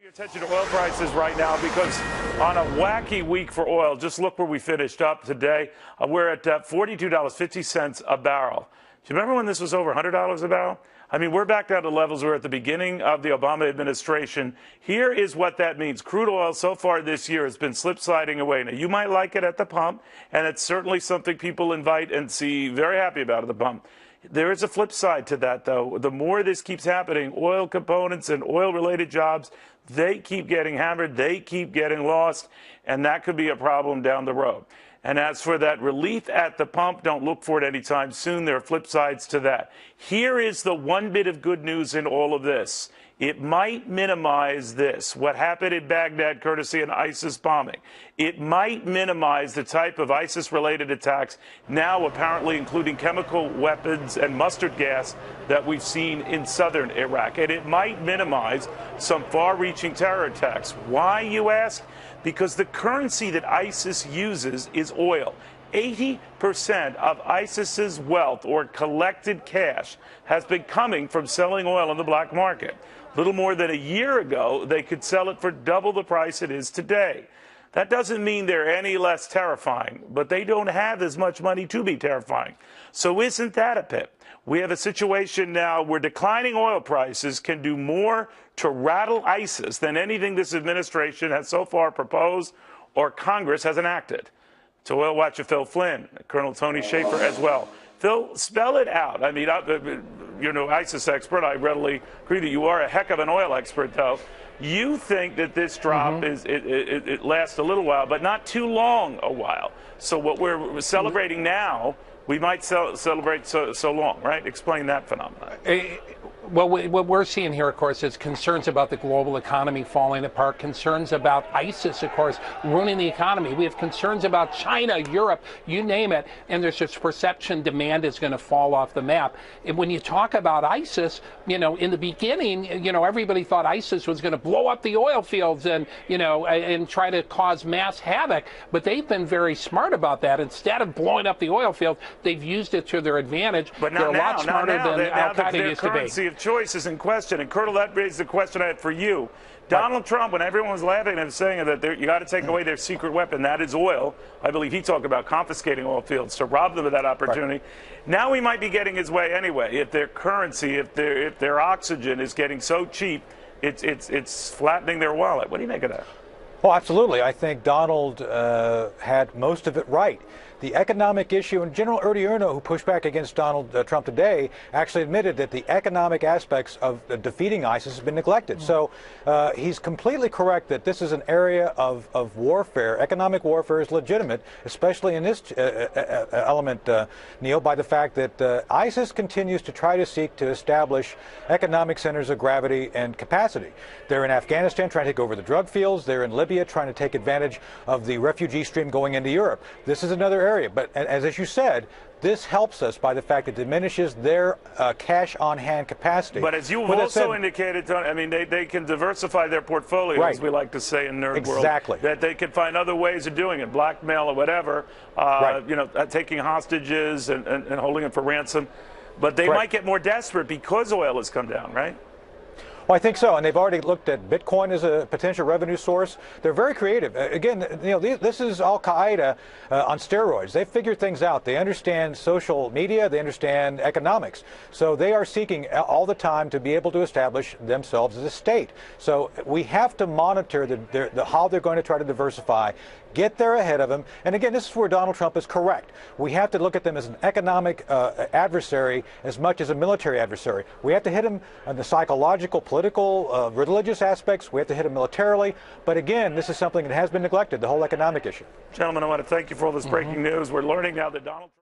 Attention to oil prices right now because on a wacky week for oil, just look where we finished up today. We're at $42.50 a barrel. Do you remember when this was over $100 a barrel? I mean, we're back down to levels we were at the beginning of the Obama administration. Here is what that means. Crude oil so far this year has been slip-sliding away. Now, you might like it at the pump, and it's certainly something people invite and see very happy about at the pump. There is a flip side to that, though. The more this keeps happening, oil components and oil-related jobs, they keep getting hammered, they keep getting lost, and that could be a problem down the road. And as for that relief at the pump, don't look for it anytime soon. There are flip sides to that. Here is the one bit of good news in all of this. It might minimize this, what happened in Baghdad courtesy an ISIS bombing. It might minimize the type of ISIS-related attacks, now apparently including chemical weapons and mustard gas, that we've seen in southern Iraq. And it might minimize some far-reaching terror attacks. Why, you ask? Because the currency that ISIS uses is oil. 80% of ISIS's wealth, or collected cash, has been coming from selling oil on the black market. Little more than a year ago, they could sell it for double the price it is today. That doesn't mean they're any less terrifying, but they don't have as much money to be terrifying. So isn't that a pip? We have a situation now where declining oil prices can do more to rattle ISIS than anything this administration has so far proposed or Congress has enacted. To oil watcher Phil Flynn, Colonel Tony Shaffer as well. Phil, spell it out. I mean, you're no ISIS expert. I readily agree that you are a heck of an oil expert, though. You think that this drop it lasts a little while, but not too long a while. So what we're celebrating now, we might celebrate so long, right? Explain that phenomenon. Well, what we're seeing here, of course, is concerns about the global economy falling apart, concerns about ISIS, of course, ruining the economy. We have concerns about China, Europe, you name it, and there's this perception demand is going to fall off the map. And when you talk about ISIS, you know, in the beginning, you know, everybody thought ISIS was going to blow up the oil fields and, you know, and try to cause mass havoc. But they've been very smart about that. Instead of blowing up the oil field, they've used it to their advantage. But they're a lot smarter than Al-Qaeda used to be. Choice is in question, and Colonel, that raises the question I had for you. Donald Trump, when everyone was laughing and saying that you got to take away their secret weapon, that is oil. I believe he talked about confiscating oil fields to rob them of that opportunity. Right. Now he might be getting his way anyway. If their currency, if their oxygen is getting so cheap, it's flattening their wallet. What do you make of that? Well, absolutely. I think Donald had most of it right. The economic issue, and General Odierno, who pushed back against Donald Trump today, actually admitted that the economic aspects of defeating ISIS has been neglected. So he's completely correct that this is an area of warfare. Economic warfare is legitimate, especially in this element, Neil, by the fact that ISIS continues to try to seek to establish economic centers of gravity and capacity. They're in Afghanistan trying to take over the drug fields. They're in Libya trying to take advantage of the refugee stream going into Europe. This is another area. But as you said, this helps us by the fact it diminishes their cash on hand capacity. But as you've also indicated, Tony, I mean, they can diversify their portfolio, right, as we like to say in nerd world. Exactly. That they can find other ways of doing it, blackmail or whatever, right, you know, taking hostages and holding them for ransom. But they might get more desperate because oil has come down, right? Well, I think so, and they've already looked at Bitcoin as a potential revenue source. They're very creative. Again, you know, this is Al-Qaeda on steroids. They've figured things out. They understand social media. They understand economics. So they are seeking all the time to be able to establish themselves as a state. So we have to monitor how they're going to try to diversify, get there ahead of them. And again, this is where Donald Trump is correct. We have to look at them as an economic adversary as much as a military adversary. We have to hit them on the psychological, political, religious aspects. We have to hit them militarily. But again, this is something that has been neglected, the whole economic issue. Gentlemen, I want to thank you for all this breaking news. We're learning now that Donald Trump